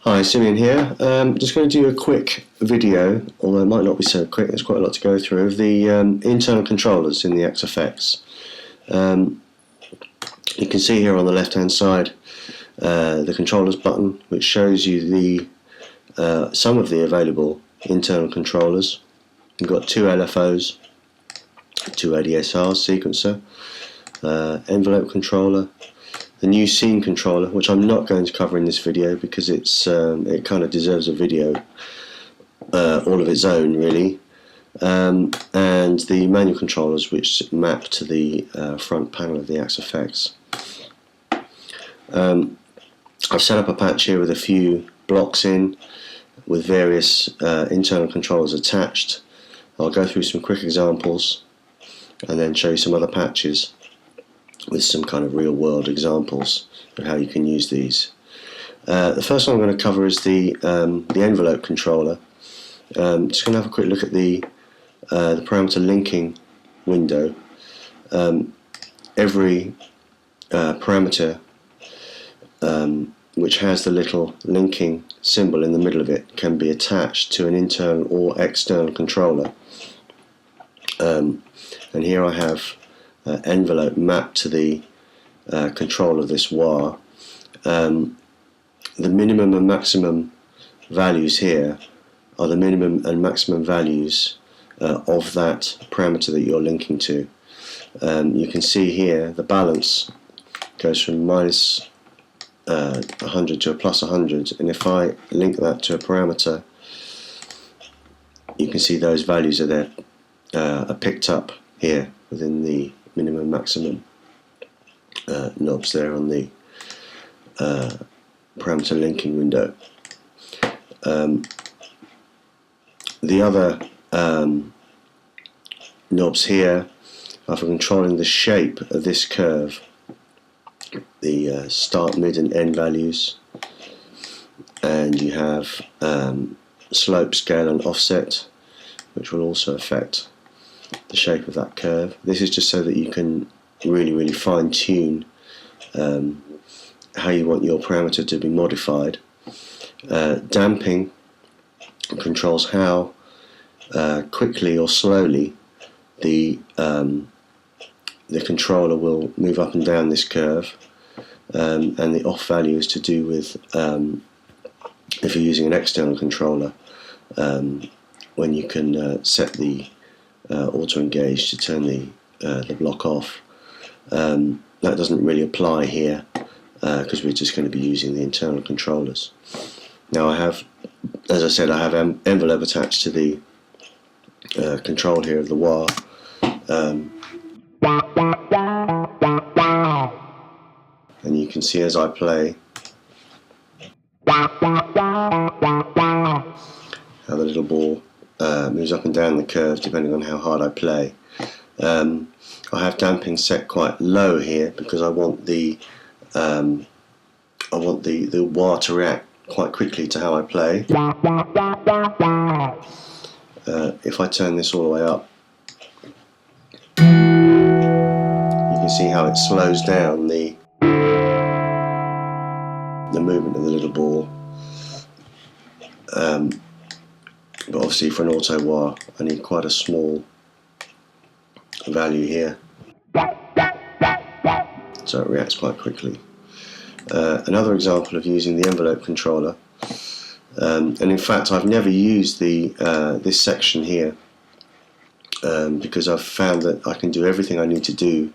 Hi, Simeon here. Just going to do a quick video, although it might not be so quick, there's quite a lot to go through, of the internal controllers in the XFX. You can see here on the left hand side the controllers button, which shows you the some of the available internal controllers. You've got two LFOs, two ADSRs, sequencer, envelope controller, the new scene controller, which I'm not going to cover in this video because it kind of deserves a video all of its own, really, and the manual controllers, which map to the front panel of the XFX. I've set up a patch here with a few blocks in, with various internal controllers attached. I'll go through some quick examples and then show you some other patches with some kind of real world examples of how you can use these. The first one I'm going to cover is the envelope controller. Just going to have a quick look at the parameter linking window. Every parameter which has the little linking symbol in the middle of it can be attached to an internal or external controller. And here I have envelope mapped to the control of this wire. The minimum and maximum values here are the minimum and maximum values of that parameter that you're linking to. You can see here the balance goes from minus 100 to a plus 100, and if I link that to a parameter, you can see those values are there, are picked up here within the minimum maximum knobs there on the parameter linking window. The other knobs here are for controlling the shape of this curve, the start, mid and end values, and you have slope, scale and offset, which will also affect the shape of that curve. This is just so that you can really fine tune how you want your parameter to be modified. Damping controls how quickly or slowly the controller will move up and down this curve, and the off value is to do with if you're using an external controller, when you can set the auto engage to turn the block off. That doesn't really apply here because we're just going to be using the internal controllers. Now I have, as I said, I have envelope attached to the control here of the wire. And you can see as I play how the little ball moves up and down the curve depending on how hard I play. I have damping set quite low here because I want the wire to react quite quickly to how I play. If I turn this all the way up, you can see how it slows down the movement of the little ball. But obviously for an auto wire I need quite a small value here, so it reacts quite quickly. Another example of using the envelope controller, and in fact I've never used this section here because I've found that I can do everything I need to do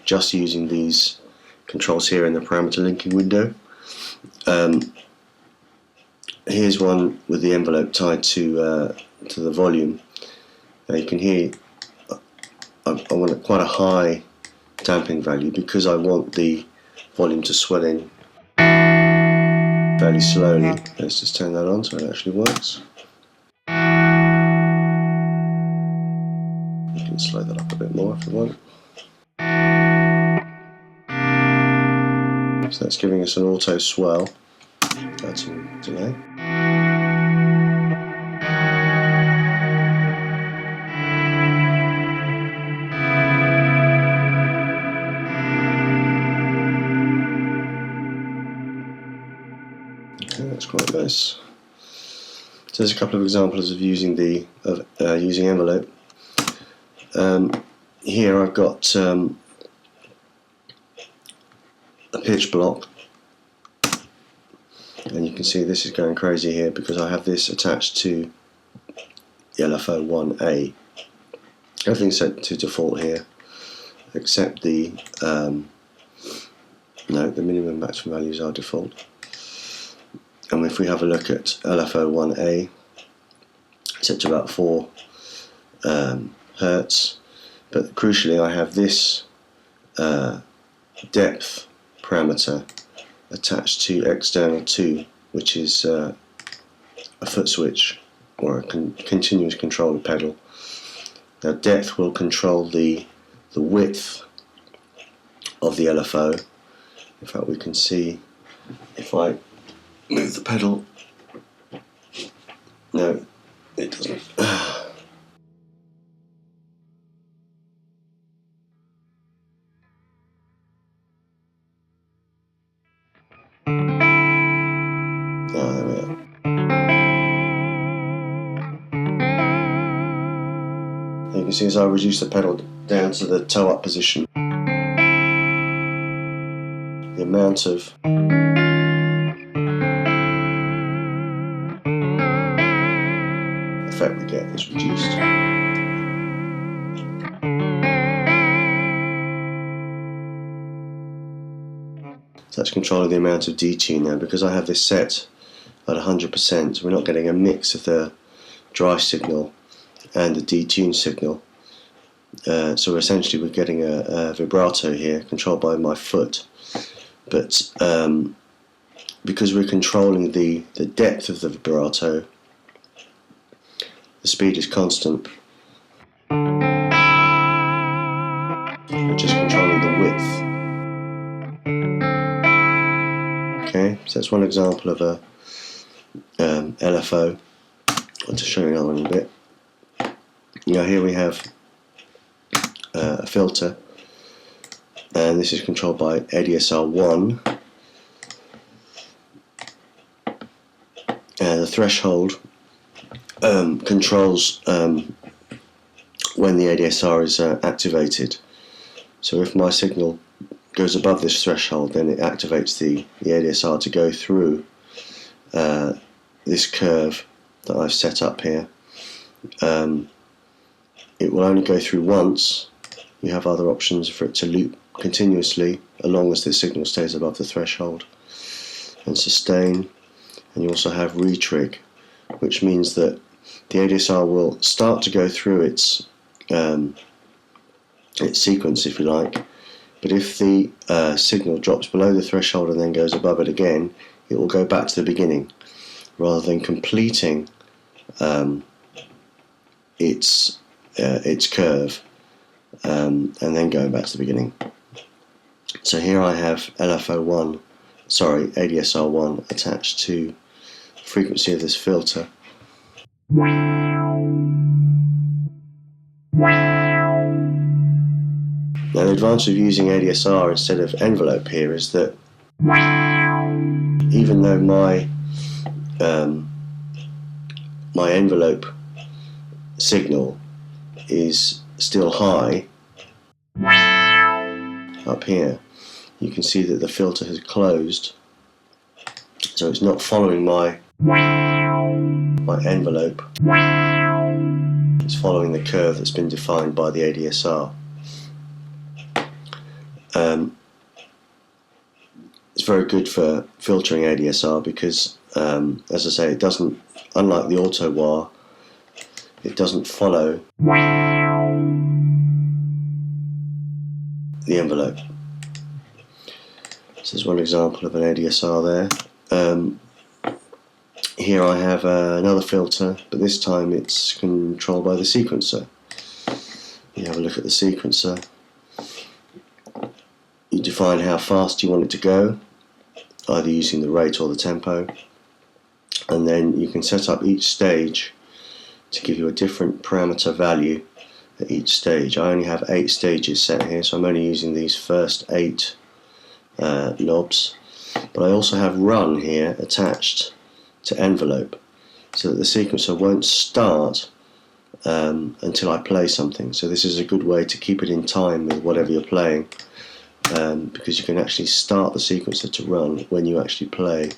just using these controls here in the parameter linking window. Here's one with the envelope tied to the volume. Now you can hear I want quite a high damping value because I want the volume to swell in fairly slowly. Let's just turn that on so it actually works. You can slow that up a bit more if you want. So that's giving us an auto swell. That's a delay. Okay, that's quite like this. So there's a couple of examples of using using envelope. Here I've got a pitch block, and you can see this is going crazy here because I have this attached to the LFO 1A. Everything's set to default here except the no, the minimum and maximum values are default. And if we have a look at LFO 1A, it's set to about 4 Hertz, but crucially I have this depth parameter attached to external 2, which is a foot switch or a continuous controller pedal. Now depth will control the width of the LFO. In fact, we can see if I move the pedal. No, it doesn't. There we are. You can see as I reduce the pedal down to the toe up position, the amount of effect we get is reduced. So that's controlling the amount of detune now. Because I have this set at 100%, we're not getting a mix of the dry signal and the detune signal. So essentially we're getting a vibrato here controlled by my foot. But because we're controlling the depth of the vibrato, the speed is constant. We're just controlling the width. Okay, so that's one example of a LFO. I'll just show you another one in a bit. Now here we have a filter, and this is controlled by ADSR 1. The threshold controls when the ADSR is activated. So if my signal goes above this threshold, then it activates the ADSR to go through this curve that I've set up here. It will only go through once. You have other options for it to loop continuously as long as the signal stays above the threshold, and sustain. And you also have retrig, which means that the ADSR will start to go through its sequence, if you like, but if the signal drops below the threshold and then goes above it again, it will go back to the beginning rather than completing its curve and then going back to the beginning. So here I have ADSR 1 attached to the frequency of this filter. Now the advantage of using ADSR instead of envelope here is that even though my envelope signal is still high up here, you can see that the filter has closed, so it's not following my envelope, it's following the curve that's been defined by the ADSR. It's very good for filtering ADSR because, as I say, it doesn't, unlike the auto wah, it doesn't follow the envelope. This is one example of an ADSR there. Here I have another filter, but this time it's controlled by the sequencer. You have a look at the sequencer. You define how fast you want it to go, either using the rate or the tempo, and then you can set up each stage to give you a different parameter value at each stage. I only have 8 stages set here, so I'm only using these first 8 knobs, but I also have run here attached to envelope, so that the sequencer won't start until I play something. So this is a good way to keep it in time with whatever you're playing, because you can actually start the sequencer to run when you actually play,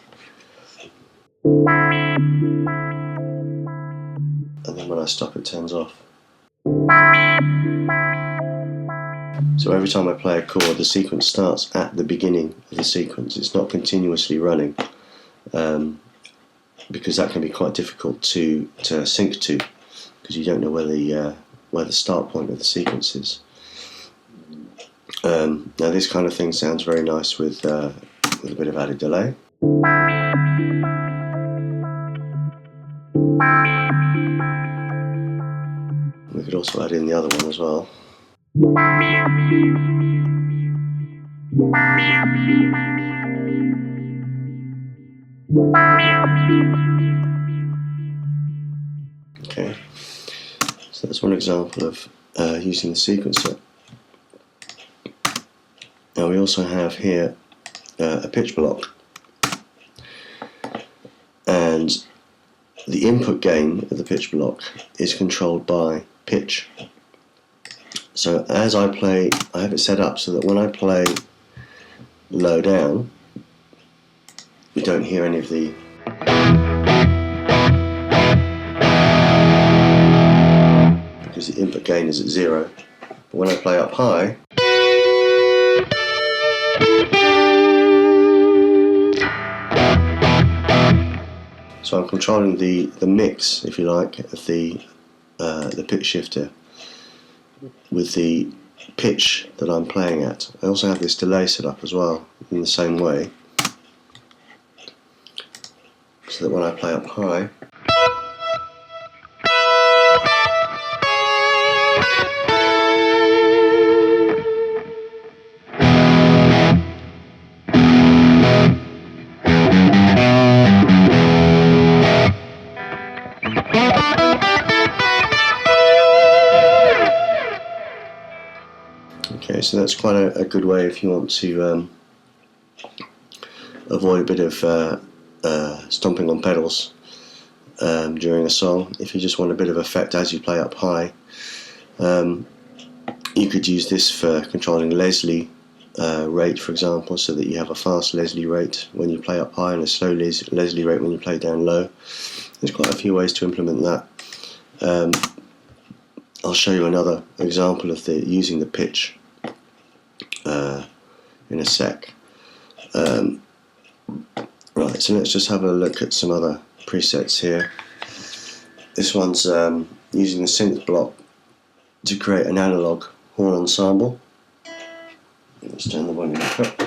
and then when I stop it turns off. So every time I play a chord, the sequence starts at the beginning of the sequence. It's not continuously running, because that can be quite difficult to sync to, because you don't know where the start point of the sequence is. Now this kind of thing sounds very nice with a bit of added delay. We could also add in the other one as well. Okay, so that's one example of using the sequencer. Now we also have here a pitch block, and the input gain of the pitch block is controlled by pitch. So as I play, I have it set up so that when I play low down, we don't hear any of the because the input gain is at 0. But when I play up high, so I'm controlling the mix, if you like, of the pitch shifter with the pitch that I'm playing at. I also have this delay set up as well in the same way, so that when I play up high, okay, so that's quite a good way if you want to avoid a bit of stomping on pedals during a song. If you just want a bit of effect as you play up high, you could use this for controlling Leslie rate, for example, so that you have a fast Leslie rate when you play up high and a slow Leslie rate when you play down low. There's quite a few ways to implement that. I'll show you another example of using the pitch in a sec. Right, so let's just have a look at some other presets here. This one's using the synth block to create an analog horn ensemble. Let's turn the volume up.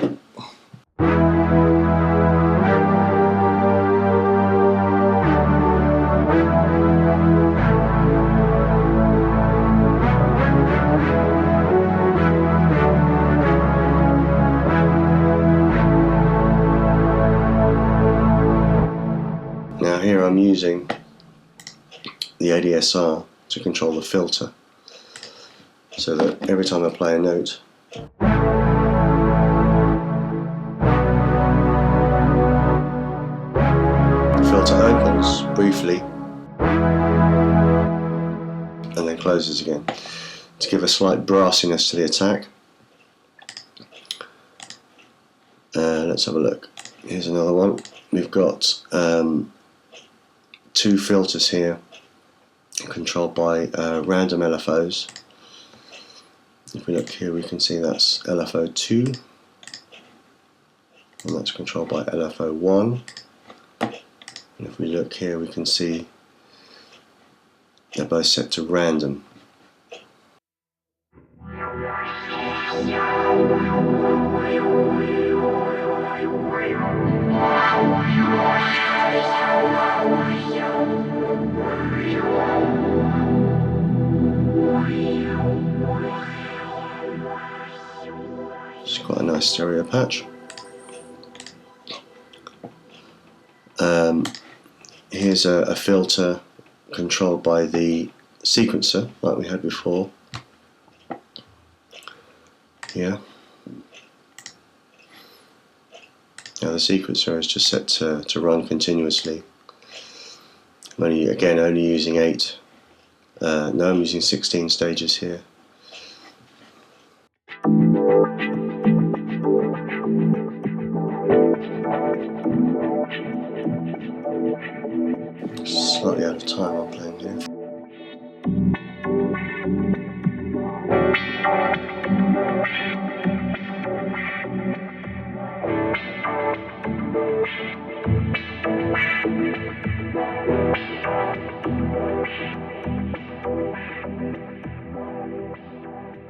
Now here I'm using the ADSR to control the filter, so that every time I play a note, the filter opens briefly and then closes again to give a slight brassiness to the attack. Let's have a look. Here's another one. We've got two filters here controlled by random LFOs. If we look here, we can see that's LFO 2, and that's controlled by LFO 1. And if we look here, we can see they're both set to random. It's quite a nice stereo patch. Here's a filter controlled by the sequencer, like we had before. Here. Now the sequencer is just set to run continuously. I'm only using 8. No, I'm using 16 stages here. Slightly out of time I'm playing here.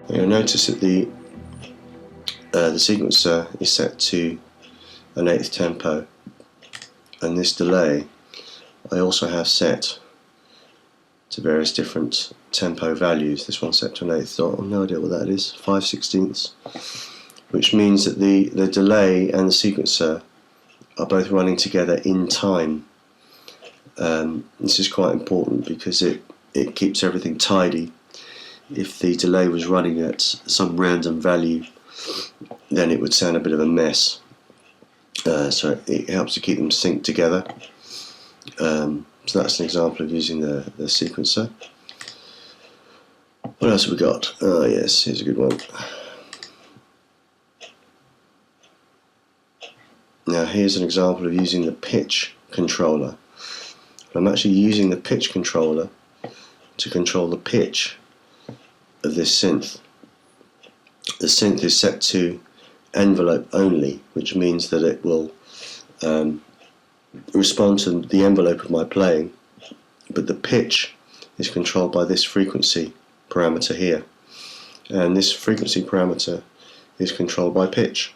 You'll notice that the sequencer is set to an 8th tempo, and this delay I also have set to various different tempo values. This one's set to an 8th dot, I've no idea what that is, 5/16, which means that the delay and the sequencer are both running together in time. This is quite important because it keeps everything tidy. If the delay was running at some random value, then it would sound a bit of a mess. So it helps to keep them synced together. So that's an example of using the sequencer. What else have we got? Oh yes, here's a good one. Now here's an example of using the pitch controller. I'm actually using the pitch controller to control the pitch of this synth. The synth is set to envelope only, which means that it will respond to the envelope of my playing, but the pitch is controlled by this frequency parameter here, and this frequency parameter is controlled by pitch.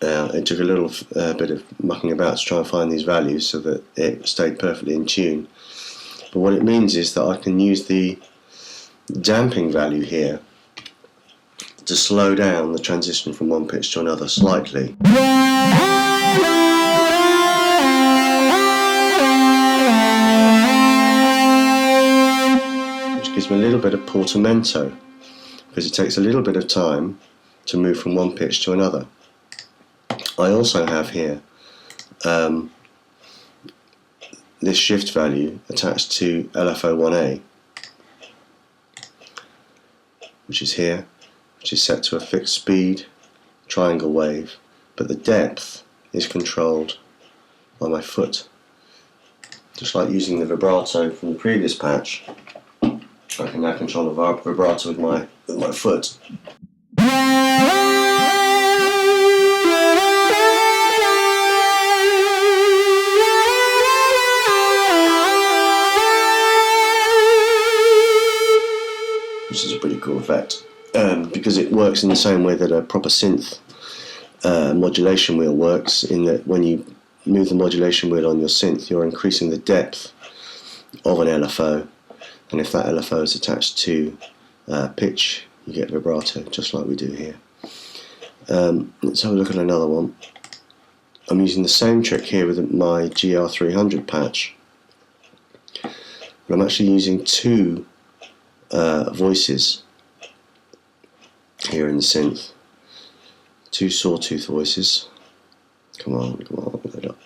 It took a little bit of mucking about to try and find these values so that it stayed perfectly in tune, but what it means is that I can use the damping value here to slow down the transition from one pitch to another slightly. Which gives me a little bit of portamento, because it takes a little bit of time to move from one pitch to another. I also have here this shift value attached to LFO1A, which is here, which is set to a fixed speed triangle wave, but the depth is controlled by my foot. Just like using the vibrato from the previous patch, I can now control the vibrato with my foot. Which is a pretty cool effect, because it works in the same way that a proper synth modulation wheel works, in that when you move the modulation wheel on your synth, you're increasing the depth of an LFO, and if that LFO is attached to pitch, you get vibrato, just like we do here. Let's have a look at another one. I'm using the same trick here with my GR300 patch, but I'm actually using two voices here in the synth, two sawtooth voices. Come on, load up.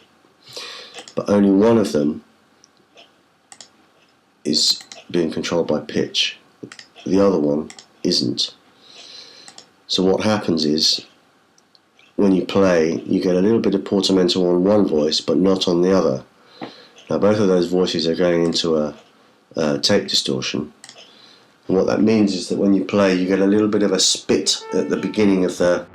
But only one of them is being controlled by pitch, the other one isn't. So what happens is, when you play, you get a little bit of portamento on one voice but not on the other. Now both of those voices are going into a tape distortion, and what that means is that when you play, you get a little bit of a spit at the beginning of the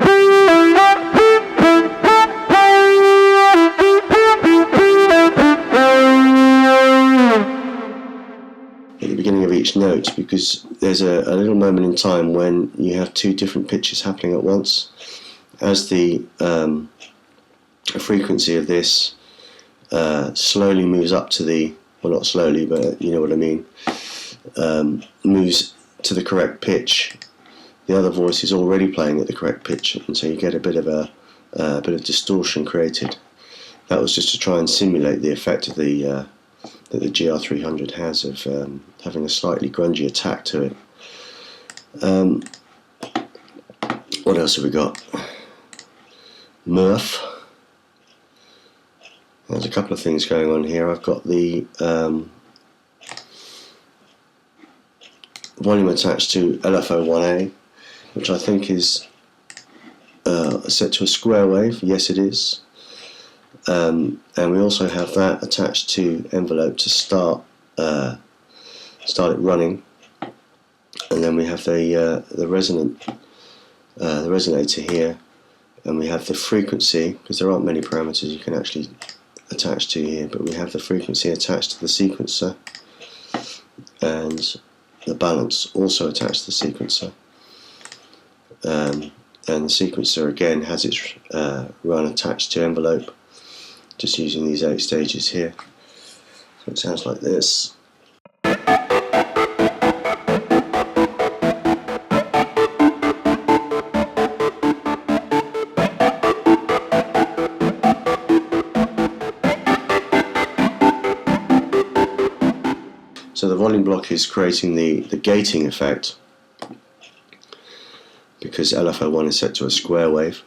of each note, because there's a little moment in time when you have two different pitches happening at once. As the frequency of this slowly moves up to the, well, not slowly, but you know what I mean, moves to the correct pitch, the other voice is already playing at the correct pitch, and so you get a bit of distortion created. That was just to try and simulate the effect of the that the GR300 has of having a slightly grungy attack to it. What else have we got? Murph. There's a couple of things going on here. I've got the volume attached to LFO1A, which I think is set to a square wave. Yes, it is. And we also have that attached to envelope to start it running. And then we have the resonator here, and we have the frequency, because there aren't many parameters you can actually attach to here, but we have the frequency attached to the sequencer, and the balance also attached to the sequencer. And the sequencer again has its run attached to envelope, just using these 8 stages here. So it sounds like this. So the volume block is creating the gating effect, because LFO1 is set to a square wave,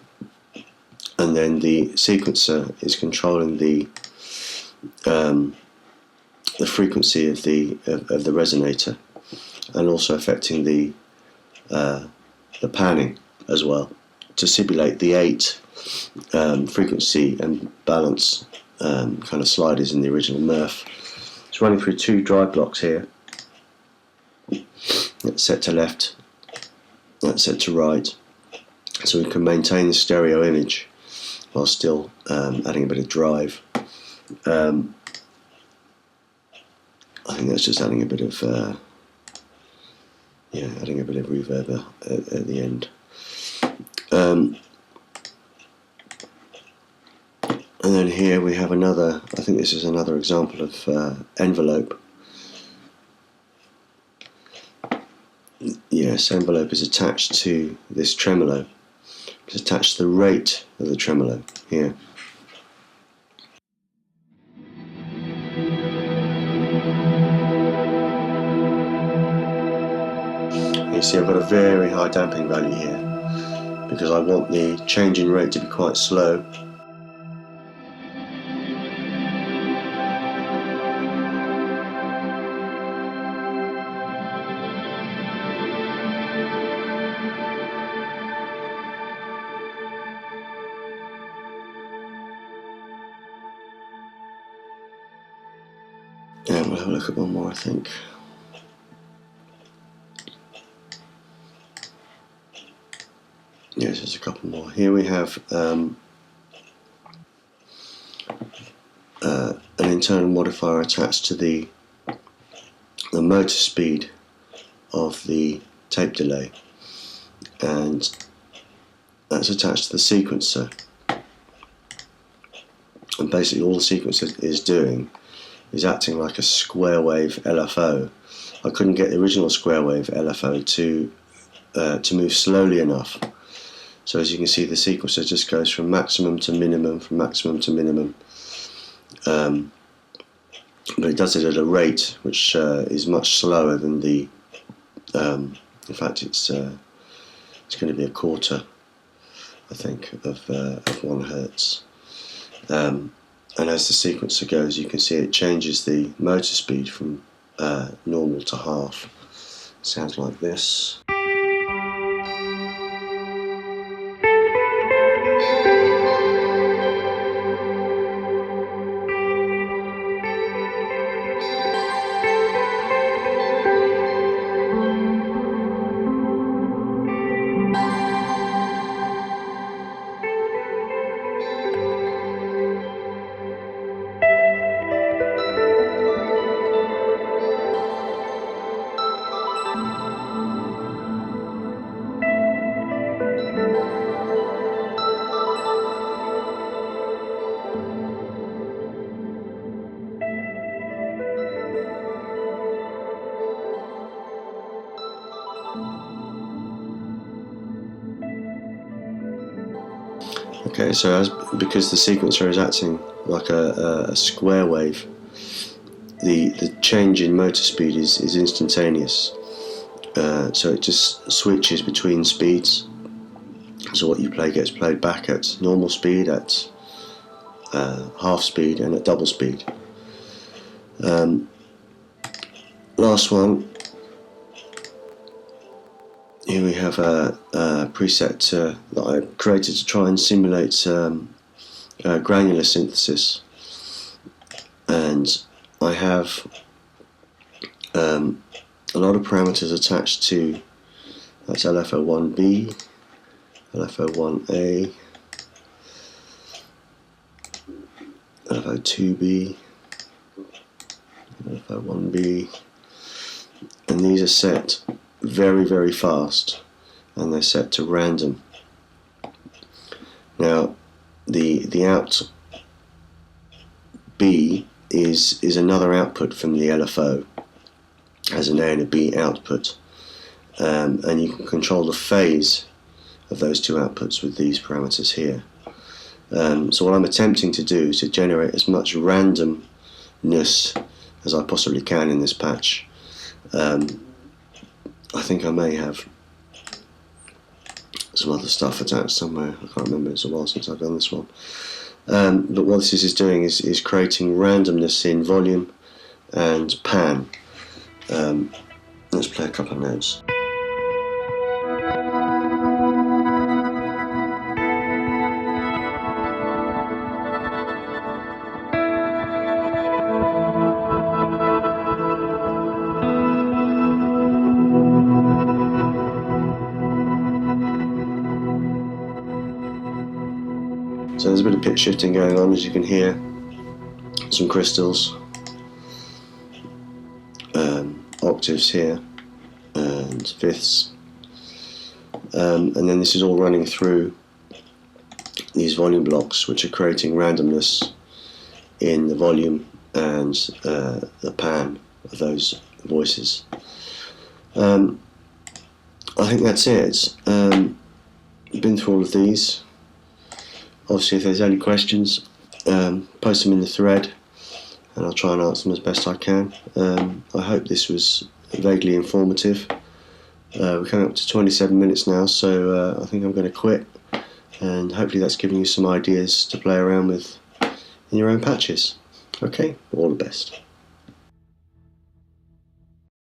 and then the sequencer is controlling the frequency of the resonator, and also affecting the panning as well, to simulate the 8 frequency and balance kind of sliders in the original Murph. It's running through 2 drive blocks here. That's set to left, that's set to right, so we can maintain the stereo image while still adding a bit of drive. I think that's just adding a bit of adding a bit of reverb at the end. And then here we have another, I think this is another example of envelope. Yes, envelope is attached to this tremolo. It's attached to the rate of the tremolo here. You see I've got a very high damping value here, because I want the change in rate to be quite slow. Yeah, we'll have a look at one more, I think. Yes, there's a couple more. Here we have an internal modifier attached to the motor speed of the tape delay, and that's attached to the sequencer. And basically all the sequencer is doing is acting like a square wave LFO. I couldn't get the original square wave LFO to move slowly enough. So as you can see, the sequencer just goes from maximum to minimum, from maximum to minimum. But it does it at a rate which is much slower than the. In fact, it's going to be a quarter, I think, of 1 Hertz. And as the sequencer goes, you can see it changes the motor speed from normal to half. Sounds like this. Okay, so because the sequencer is acting like a square wave, the change in motor speed is instantaneous. So it just switches between speeds. So what you play gets played back at normal speed, at half speed and at double speed. Last one, here we have a preceptor that I created to try and simulate granular synthesis, and I have a lot of parameters attached to, that's LFO1B, LFO1A, LFO2B, LFO1B, and these are set very, very fast, and they're set to random. Now the out B is another output from the LFO, has an A and a B output, and you can control the phase of those two outputs with these parameters here. So what I'm attempting to do is to generate as much randomness as I possibly can in this patch. I think I may have some other stuff attached somewhere, I can't remember, it's a while since I've done this one. But what this is doing is creating randomness in volume and pan. Let's play a couple of notes. So there's a bit of pitch shifting going on, as you can hear. Some crystals, octaves here, and fifths, and then this is all running through these volume blocks, which are creating randomness in the volume and the pan of those voices. I think that's it. Been through all of these. Obviously, if there's any questions, post them in the thread, and I'll try and answer them as best I can. I hope this was vaguely informative. We're coming up to 27 minutes now, so I think I'm going to quit, and hopefully that's giving you some ideas to play around with in your own patches. Okay, all the best.